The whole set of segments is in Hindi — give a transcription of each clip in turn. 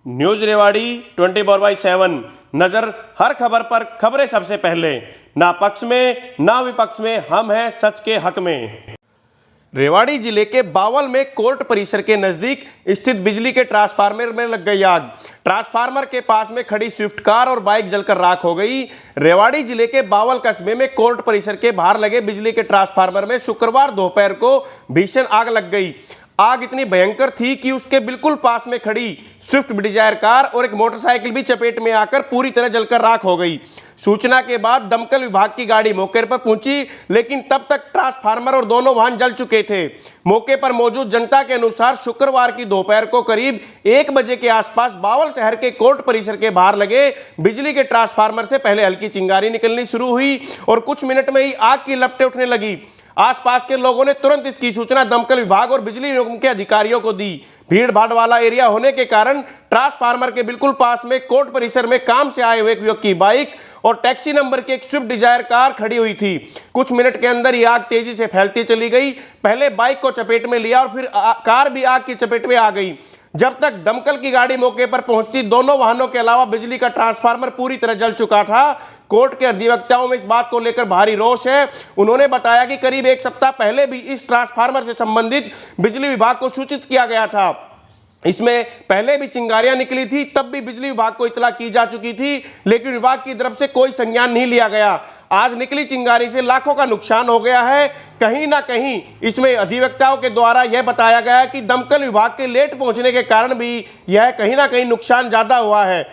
न्यूज रेवाड़ी 24/7 नजर हर खबर पर, खबरें सबसे पहले। ना पक्ष में ना विपक्ष में, हम हैं सच के हक में। रेवाड़ी जिले के बावल में कोर्ट परिसर के नजदीक स्थित बिजली के ट्रांसफार्मर में लग गई आग। ट्रांसफार्मर के पास में खड़ी स्विफ्ट कार और बाइक जलकर राख हो गई। रेवाड़ी जिले के बावल कस्बे में कोर्ट परिसर के बाहर लगे बिजली के ट्रांसफार्मर में शुक्रवार दोपहर को भीषण आग लग गई। आग इतनी भयंकर थी कि उसके बिल्कुल पास में खड़ी स्विफ्ट डिजायर कार और एक मोटरसाइकिल भी चपेट में आकर पूरी तरह जलकर राख हो गई। सूचना के बाद दमकल विभाग की गाड़ी मौके पर पहुंची, लेकिन तब तक ट्रांसफार्मर और दोनों वाहन जल चुके थे। मौके पर मौजूद जनता के अनुसार शुक्रवार की दोपहर को करीब 1 बजे के आसपास बावल शहर के कोर्ट परिसर के बाहर लगे बिजली के ट्रांसफार्मर से पहले हल्की चिंगारी निकलनी शुरू हुई और कुछ मिनट में ही आग की लपटें उठने लगी। आसपास के लोगों ने तुरंत इसकी सूचना दमकल विभाग और बिजली निगम के अधिकारियों को दी। भीड़ भाड़ वाला एरिया होने के कारण ट्रांसफार्मर के बिल्कुल पास में कोर्ट परिसर में काम से आए हुए एक व्यक्ति की बाइक और टैक्सी नंबर की एक स्विफ्ट डिजायर कार खड़ी हुई थी। कुछ मिनट के अंदर ही आग तेजी से फैलती चली गई। पहले बाइक को चपेट में लिया और फिर कार भी आग की चपेट में आ गई। जब तक दमकल की गाड़ी मौके पर पहुंचती, दोनों वाहनों के अलावा बिजली का ट्रांसफार्मर पूरी तरह जल चुका था। कोर्ट के अधिवक्ताओं में इस बात को लेकर भारी रोष है। उन्होंने बताया कि करीब 1 सप्ताह पहले भी इस ट्रांसफार्मर से संबंधित बिजली विभाग को सूचित किया गया था। इसमें पहले भी चिंगारियां निकली थी, तब भी बिजली विभाग को इत्तला की जा चुकी थी, लेकिन विभाग की तरफ से कोई संज्ञान नहीं लिया गया। आज निकली चिंगारी से लाखों का नुकसान हो गया है। कहीं ना कहीं इसमें अधिवक्ताओं के द्वारा यह बताया गया है कि दमकल विभाग के लेट पहुंचने के कारण भी यह कहीं ना कहीं नुकसान ज्यादा हुआ है।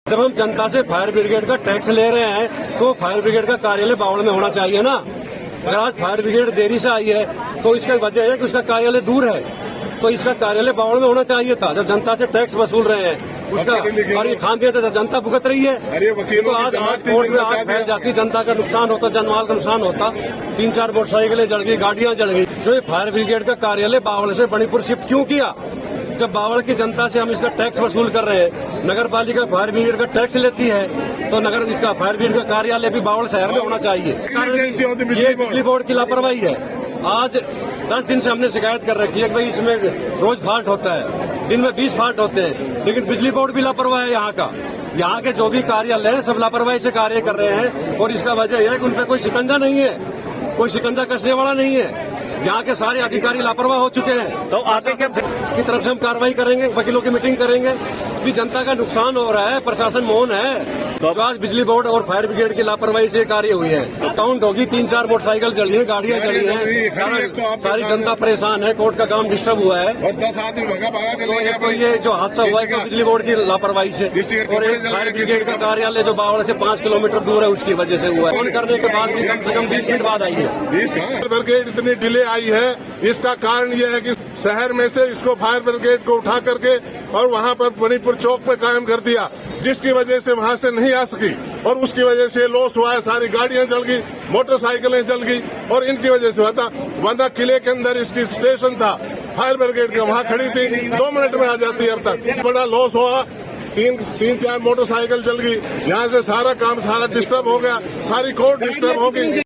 जब हम जनता से फायर ब्रिगेड का टैक्स ले रहे हैं तो फायर ब्रिगेड का कार्यालय बावल में होना चाहिए ना। अगर आज फायर ब्रिगेड देरी से आई है तो इसका वजह है कि उसका कार्यालय दूर है, तो इसका कार्यालय बावल में होना चाहिए था। जब जनता से टैक्स वसूल रहे हैं उसका और ये खान दिया था, जनता भुगत रही है। तो आज कोर्ट में आग फैल जाती, जनता का नुकसान होता, जनमाल का नुकसान होता। 3-4 मोटरसाइकिलें जल गई, गाड़ियां जल गई। जो ये फायर ब्रिगेड का कार्यालय बावल से बणीपुर शिफ्ट क्यों किया? जब बावल की जनता से हम इसका टैक्स वसूल कर रहे हैं, नगर पालिका फायर ब्रिगेड का टैक्स लेती है, तो नगर इसका फायर ब्रिगेड का कार्यालय भी बावल शहर में होना चाहिए। ये बिजली बोर्ड की लापरवाही है। आज 10 दिन से हमने शिकायत कर रखी है कि भाई इसमें रोज फाल्ट होता है, दिन में 20 फाल्ट होते हैं, लेकिन बिजली बोर्ड भी लापरवाह है। यहाँ के जो भी कार्यालय है सब लापरवाही से कार्य कर रहे हैं और इसका वजह है कि उन पर कोई शिकंजा नहीं है, कोई शिकंजा कसने वाला नहीं है। यहाँ के सारे अधिकारी लापरवाह हो चुके हैं। तो आगे की तरफ से हम कार्रवाई करेंगे, वकीलों की मीटिंग करेंगे। भी जनता का नुकसान हो रहा है, प्रशासन मौन है। तो आज बिजली बोर्ड और फायर ब्रिगेड की लापरवाही से कार्य हुई है। काउंट होगी, 3-4 मोटरसाइकिल जली है, गाड़ियां जली हैं, सारी जनता परेशान है, कोर्ट का काम डिस्टर्ब हुआ है। और 10 आदमी तो ये जो हादसा हुआ है बिजली बोर्ड की लापरवाही से और एक फायर ब्रिगेड का कार्यालय जो बावल से 5 किलोमीटर दूर है उसकी वजह से हुआ है। फोन करने के बाद भी कम से कम 20 मिनट बाद आई है। ब्रिगेड इतनी डिले आई है, इसका कारण यह है कि शहर में से इसको फायर ब्रिगेड को उठा करके और वहां पर मणिपुर चौक पे कायम कर दिया, जिसकी वजह से वहां से नहीं आ सकी और उसकी वजह से लॉस हुआ है। सारी गाड़ियां जल गई, मोटरसाइकिलें जल गई और इनकी वजह से हुआ था। वरना किले के अंदर इसकी स्टेशन था फायर ब्रिगेड का, वहां खड़ी थी, 2 मिनट में आ जाती है। अब तक बड़ा लॉस हुआ, 3-4 मोटरसाइकिल जल गई। यहाँ से सारा काम सारा डिस्टर्ब हो गया, सारी कोर्ट डिस्टर्ब हो गई।